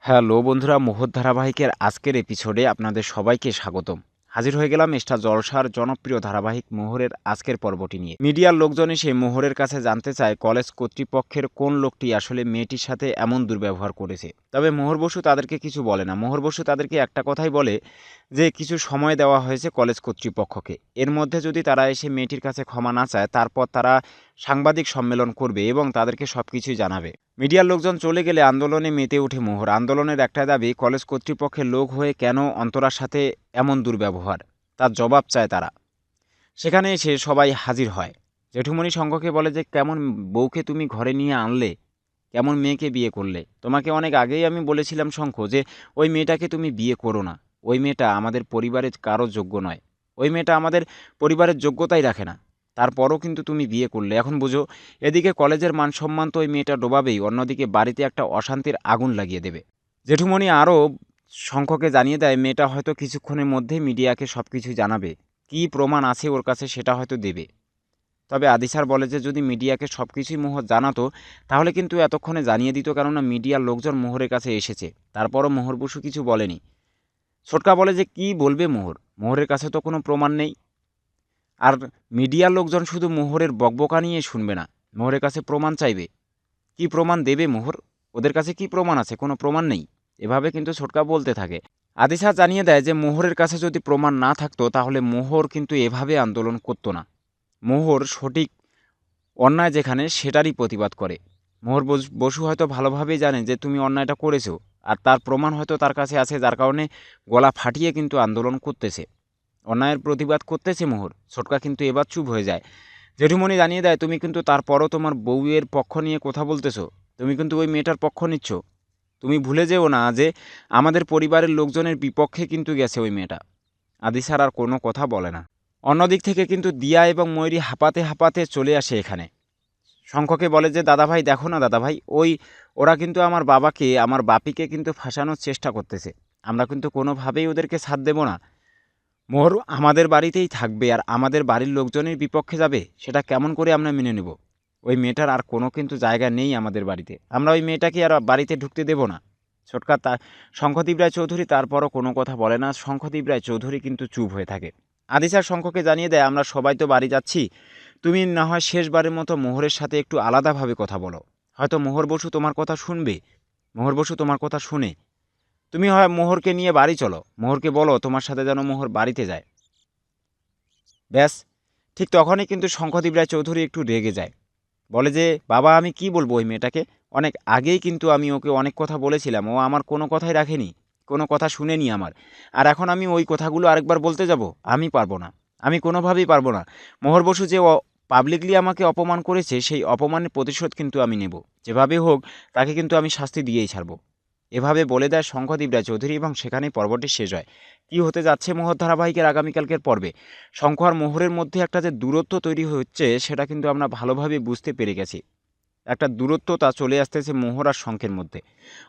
Hello বন্ধুরা, মোহর ধারাবাহিকের আজকের এপিসোডে আপনাদের সবাইকে স্বাগতম। হাজির হয়ে গেলাম স্টার জলসার জনপ্রিয় ধারাবাহিক মোহরের আজকের পর্বটি নিয়ে। মিডিয়ার লোকজন এসে মোহরের কাছে জানতে চায় কলেজ কর্তৃপক্ষের কোন লোকটি আসলে মেয়েটির সাথে এমন দুর্ব্যবহার করেছে। তবে মোহর বসু তাদেরকে কিছু বলে না। মোহর বসু তাদেরকে একটা কথাই বলে যে কিছু সময় দেওয়া হয়েছে কলেজ কর্তৃপক্ষকে। এর মধ্যে যদি তারা এসে মেয়েটির কাছে ক্ষমা না চায়, তারপর তারা সাংবাদিক সম্মেলন করবে এবং তাদেরকে সব কিছুই জানাবে। মিডিয়ার লোকজন চলে গেলে আন্দোলনে মেতে ওঠে মোহর। আন্দোলনের একটা দাবি, কলেজ কর্তৃপক্ষের লোক হয়ে কেন অন্তরার সাথে এমন দুর্ব্যবহার, তার জবাব চায় তারা। সেখানে এসে সবাই হাজির হয়। জেঠুমণি শঙ্খকে বলে যে কেমন বউকে তুমি ঘরে নিয়ে আনলে, কেমন মেয়েকে বিয়ে করলে। তোমাকে অনেক আগেই আমি বলেছিলাম শঙ্খ যে ওই মেয়েটাকে তুমি বিয়ে করো না। ওই মেয়েটা আমাদের পরিবারের কারো যোগ্য নয়। ওই মেয়েটা আমাদের পরিবারের যোগ্যতাই রাখে না। তারপরও কিন্তু তুমি বিয়ে করলে। এখন বুঝো, এদিকে কলেজের মান সম্মান তো ওই মেয়েটা ডোবাবেই, অন্যদিকে বাড়িতে একটা অশান্তির আগুন লাগিয়ে দেবে। জেঠুমণি আরও শঙ্খকে জানিয়ে দেয় মেয়েটা হয়তো কিছুক্ষণের মধ্যে মিডিয়াকে সব কিছু জানাবে। কী প্রমাণ আছে ওর কাছে সেটা হয়তো দেবে। তবে আদিসার বলে যে যদি মিডিয়াকে সব কিছুই মোহর জানাতো তাহলে কিন্তু এতক্ষণে জানিয়ে দিত, কেননা মিডিয়ার লোকজন মোহরের কাছে এসেছে। তারপরও মোহর বসু কিছু বলেনি। ছোটকা বলে যে কি বলবে মোহরের কাছে তো কোনো প্রমাণ নেই। আর মিডিয়ার লোকজন শুধু মোহরের বকবকা নিয়ে শুনবে না, মোহরের কাছে প্রমাণ চাইবে। কি প্রমাণ দেবে মোহর? ওদের কাছে কি প্রমাণ আছে? কোনো প্রমাণ নেই। এভাবে কিন্তু ছোটকা বলতে থাকে। আদিসা জানিয়ে দেয় যে মোহরের কাছে যদি প্রমাণ না থাকতো তাহলে মোহর কিন্তু এভাবে আন্দোলন করতো না। মোহর সঠিক অন্যায় যেখানে সেটারই প্রতিবাদ করে। মোহর বসু হয়তো ভালোভাবেই জানে যে তুমি অন্যায়টা করেছো, আর তার প্রমাণ হয়তো তার কাছে আছে, যার কারণে গলা ফাটিয়ে কিন্তু আন্দোলন করতেছে, অন্যায়ের প্রতিবাদ করতেছে মোহর। ছোটকা কিন্তু এবার চুপ হয়ে যায়। জেঠুমণি জানিয়ে দেয় তুমি কিন্তু তারপরও তোমার বউয়ের পক্ষ নিয়ে কথা বলতেছো, তুমি কিন্তু ওই মেয়েটার পক্ষ নিচ্ছ। তুমি ভুলে যেও না যে আমাদের পরিবারের লোকজনের বিপক্ষে কিন্তু গেছে ওই মেয়েটা। আদিসার আর কোনো কথা বলে না। অন্যদিক থেকে কিন্তু দিয়া এবং ময়ূরী হাঁপাতে হাঁপাতে চলে আসে এখানে। শঙ্খকে বলে যে দাদাভাই দেখো না দাদাভাই, ওরা কিন্তু আমার বাবাকে, আমার বাপিকে কিন্তু ফাঁসানোর চেষ্টা করতেছে। আমরা কিন্তু কোনোভাবেই ওদেরকে ছাড় দেব না। মোহর আমাদের বাড়িতেই থাকবে আর আমাদের বাড়ির লোকজনের বিপক্ষে যাবে, সেটা কেমন করে আমরা মেনে নেব? ওই মেয়েটার আর কোনো কিন্তু জায়গা নেই আমাদের বাড়িতে। আমরা ওই মেয়েটাকে আর বাড়িতে ঢুকতে দেব না। ছোটকা শঙ্খদ্বীপ রায় চৌধুরী তারপরও কোনো কথা বলে না। শঙ্খদ্বীপ রায় চৌধুরী কিন্তু চুপ হয়ে থাকে। আদিসার শঙ্খকে জানিয়ে দেয় আমরা সবাই তো বাড়ি যাচ্ছি, তুমি না হয় শেষবারের মতো মোহরের সাথে একটু আলাদাভাবে কথা বলো। হয়তো মোহর বসু তোমার কথা শুনবে। মোহর বসু তোমার কথা শুনে তুমি হয় মোহরকে নিয়ে বাড়ি চলো, মোহরকে বলো তোমার সাথে যেন মোহর বাড়িতে যায়। ব্যাস, ঠিক তখনই কিন্তু শঙ্খদ্বীপ রায় চৌধুরী একটু রেগে যায়। বলে যে বাবা আমি কি বলবো ওই মেয়েটাকে, অনেক আগেই কিন্তু আমি ওকে অনেক কথা বলেছিলাম, ও আমার কোনো কথাই রাখেনি, কোনো কথা শুনেনি আমার। আর এখন আমি ওই কথাগুলো আরেকবার বলতে যাব? আমি পারবো না, আমি কোনোভাবেই পারবো না। মোহর বসু যে পাবলিকলি আমাকে অপমান করেছে, সেই অপমানের প্রতিশোধ কিন্তু আমি নেব। যেভাবে হোক তাকে কিন্তু আমি শাস্তি দিয়েই ছাড়বো। এভাবে বলে দেয় শঙ্খদ্বীপ রায় চৌধুরী এবং সেখানেই পর্বটি শেষ হয়। কী হতে যাচ্ছে মোহর ধারাবাহিকের আগামীকালকের পর্বে? শঙ্খ আর মোহরের মধ্যে একটা যে দূরত্ব তৈরি হচ্ছে সেটা কিন্তু আমরা ভালোভাবে বুঝতে পেরে গেছি। একটা দূরত্বতা চলে আসতেছে মোহর আর শঙ্খের মধ্যে।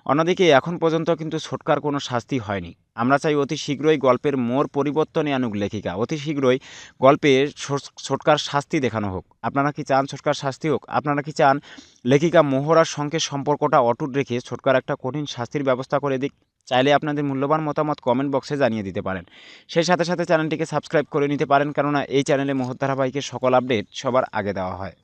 অন্যদিকে এখন পর্যন্ত কিন্তু ছোটকার কোনো শাস্তি হয়নি। আমরা চাই অতি শীঘ্রই গল্পের মোড় পরিবর্তনে আনুক লেখিকা, অতি শীঘ্রই গল্পে ছোটকার শাস্তি দেখানো হোক। আপনারা কি চান ছোটকার শাস্তি হোক? আপনারা কি চান লেখিকা মোহর আর শঙ্খের সম্পর্কটা অটুট রেখে ছোটকার একটা কঠিন শাস্তির ব্যবস্থা করে দিক? চাইলে আপনাদের মূল্যবান মতামত কমেন্ট বক্সে জানিয়ে দিতে পারেন। সেই সাথে সাথে চ্যানেলটিকে সাবস্ক্রাইব করে নিতে পারেন, কেননা এই চ্যানেলে মোহর ধারাবাহিকের সকল আপডেট সবার আগে দেওয়া হয়।